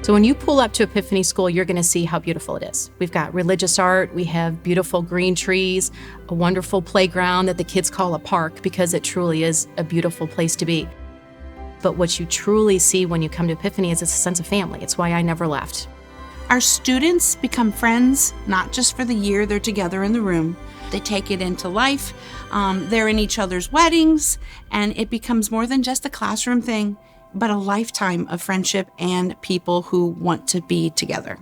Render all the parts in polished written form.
So when you pull up to Epiphany School, you're going to see how beautiful it is. We've got religious art, we have beautiful green trees, a wonderful playground that the kids call a park because it truly is a beautiful place to be. But what you truly see when you come to Epiphany is it's a sense of family. It's why I never left. Our students become friends, not just for the year they're together in the room. They take it into life. They're in each other's weddings, and it becomes more than just a classroom thing, but a lifetime of friendship and people who want to be together.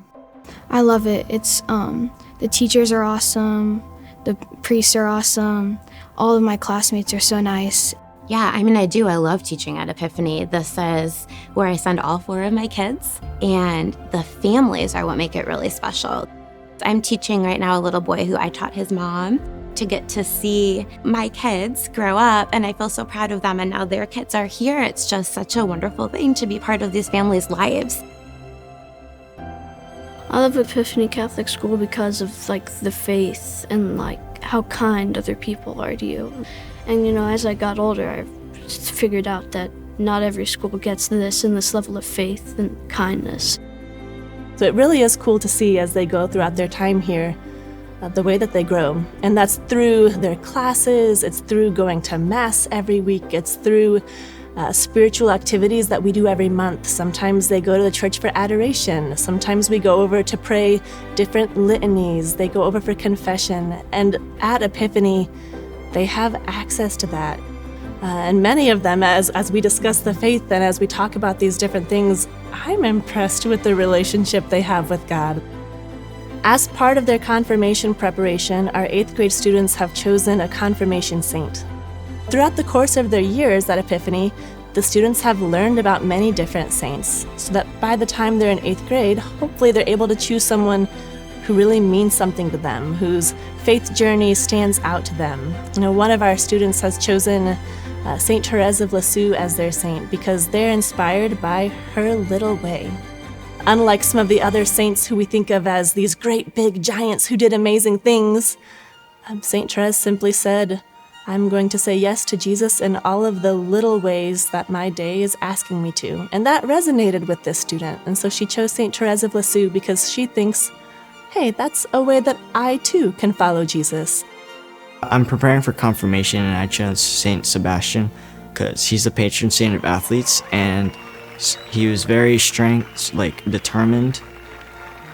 I love it. It's the teachers are awesome, the priests are awesome, all of my classmates are so nice. Yeah, I do. I love teaching at Epiphany. This is where I send all 4 of my kids, and the families are what make it really special. I'm teaching right now a little boy who I taught his mom. To get to see my kids grow up, and I feel so proud of them, and now their kids are here. It's just such a wonderful thing to be part of these families' lives. I love Epiphany Catholic School because of the faith and how kind other people are to you. And as I got older, I figured out that not every school gets this level of faith and kindness. So it really is cool to see as they go throughout their time here, the way that they grow. And that's through their classes, it's through going to Mass every week, it's through spiritual activities that we do every month. Sometimes they go to the church for adoration, sometimes we go over to pray different litanies, they go over for confession. And at Epiphany, they have access to that. And many of them, as we discuss the faith and as we talk about these different things, I'm impressed with the relationship they have with God. As part of their confirmation preparation, our 8th grade students have chosen a confirmation saint. Throughout the course of their years at Epiphany, the students have learned about many different saints, so that by the time they're in 8th grade, hopefully they're able to choose someone who really means something to them, whose faith journey stands out to them. One of our students has chosen Saint Therese of Lisieux as their saint because they're inspired by her little way. Unlike some of the other saints who we think of as these great big giants who did amazing things, Saint Therese simply said, I'm going to say yes to Jesus in all of the little ways that my day is asking me to. And that resonated with this student. And so she chose Saint Therese of Lisieux because she thinks, hey, that's a way that I too can follow Jesus. I'm preparing for confirmation and I chose Saint Sebastian because he's the patron saint of athletes, and he was very determined,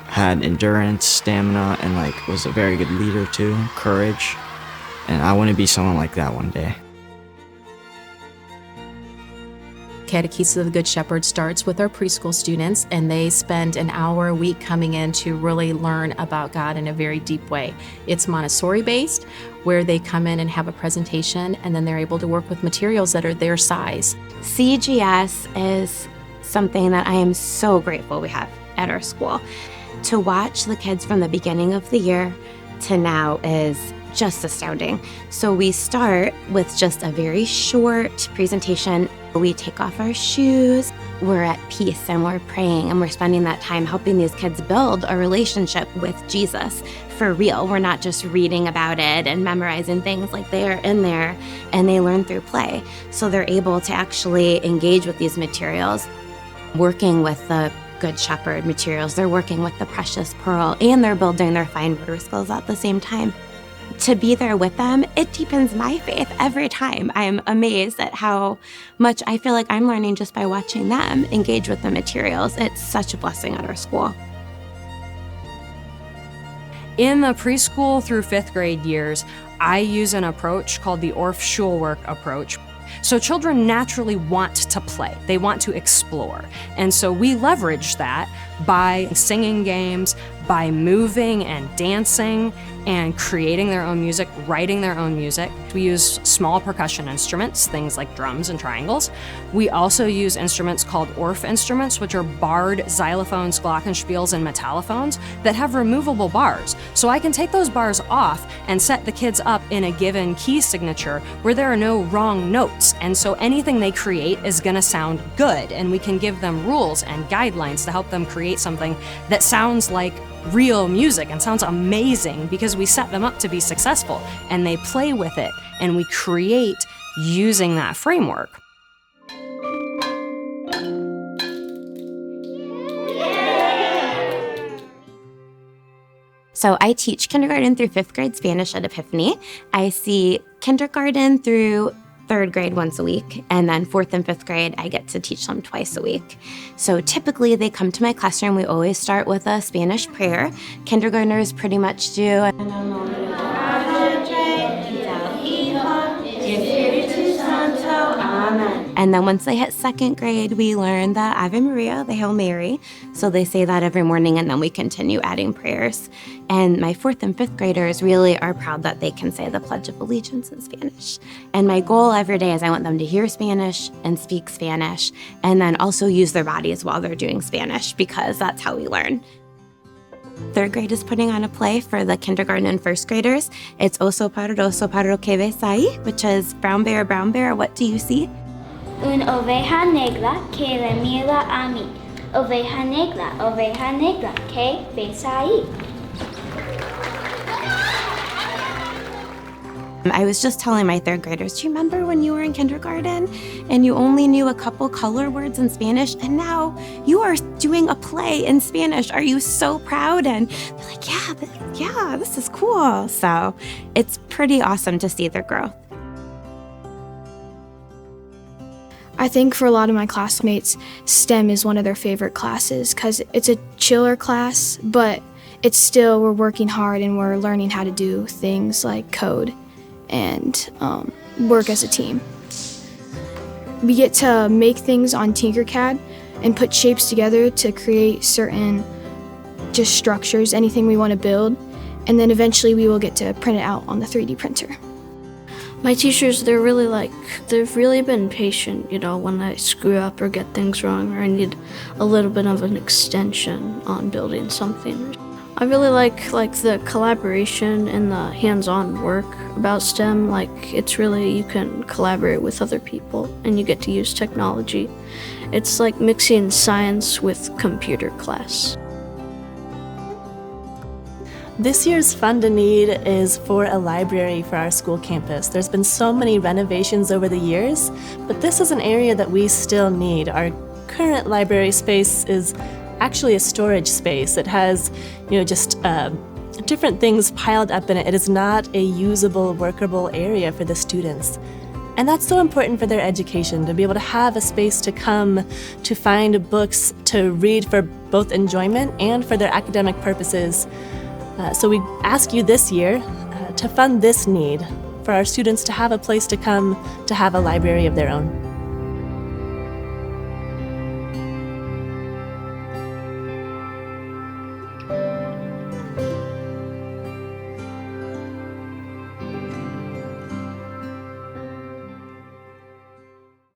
had endurance, stamina, and was a very good leader too, courage. And I want to be someone like that one day. Catechesis of the Good Shepherd starts with our preschool students, and they spend an hour a week coming in to really learn about God in a very deep way. It's Montessori-based, where they come in and have a presentation, and then they're able to work with materials that are their size. CGS is something that I am so grateful we have at our school. To watch the kids from the beginning of the year to now is just astounding. So we start with just a very short presentation. We take off our shoes, we're at peace, and we're praying, and we're spending that time helping these kids build a relationship with Jesus for real. We're not just reading about it and memorizing things. They are in there and they learn through play. So they're able to actually engage with these materials, working with the Good Shepherd materials. They're working with the precious pearl, and they're building their fine motor skills at the same time. To be there with them, it deepens my faith every time. I'm amazed at how much I feel like I'm learning just by watching them engage with the materials. It's such a blessing at our school. In the preschool through 5th grade years, I use an approach called the Orff Schulwerk approach. So children naturally want to play. They want to explore. And so we leverage that by singing games, by moving and dancing and creating their own music, writing their own music. We use small percussion instruments, things like drums and triangles. We also use instruments called Orff instruments, which are barred xylophones, glockenspiels, and metallophones that have removable bars. So I can take those bars off and set the kids up in a given key signature where there are no wrong notes. And so anything they create is gonna sound good, and we can give them rules and guidelines to help them create something that sounds like real music and sounds amazing, because we set them up to be successful and they play with it and we create using that framework. Yeah. So I teach kindergarten through 5th grade Spanish at Epiphany. I see kindergarten through 3rd grade once a week, and then 4th and 5th grade, I get to teach them twice a week. So typically they come to my classroom. We always start with a Spanish prayer. Kindergartners pretty much do. And then once they hit 2nd grade, we learn the Ave Maria, the Hail Mary. So they say that every morning, and then we continue adding prayers. And my 4th and 5th graders really are proud that they can say the Pledge of Allegiance in Spanish. And my goal every day is I want them to hear Spanish and speak Spanish, and then also use their bodies while they're doing Spanish, because that's how we learn. 3rd grade is putting on a play for the kindergarten and 1st graders. It's Oso pardo que ves ahí, which is brown bear, what do you see? Un oveja negra que le mira a mí. Oveja negra, que ves ahí. I was just telling my 3rd graders, do you remember when you were in kindergarten and you only knew a couple color words in Spanish, and now you are doing a play in Spanish? Are you so proud? And they're like, yeah, this is cool. So it's pretty awesome to see their growth. I think for a lot of my classmates, STEM is one of their favorite classes because it's a chiller class, but it's still, we're working hard and we're learning how to do things like code and work as a team. We get to make things on Tinkercad and put shapes together to create certain just structures, anything we want to build, and then eventually we will get to print it out on the 3D printer. My teachers, they've really been patient, when I screw up or get things wrong or I need a little bit of an extension on building something. I really like the collaboration and the hands-on work about STEM. It's really, you can collaborate with other people and you get to use technology. It's like mixing science with computer class. This year's Fund a Need is for a library for our school campus. There's been so many renovations over the years, but this is an area that we still need. Our current library space is actually a storage space. It has, just different things piled up in it. It is not a usable, workable area for the students. And that's so important for their education, to be able to have a space to come, to find books, to read for both enjoyment and for their academic purposes. So we ask you this year to fund this need for our students to have a place to come to have a library of their own.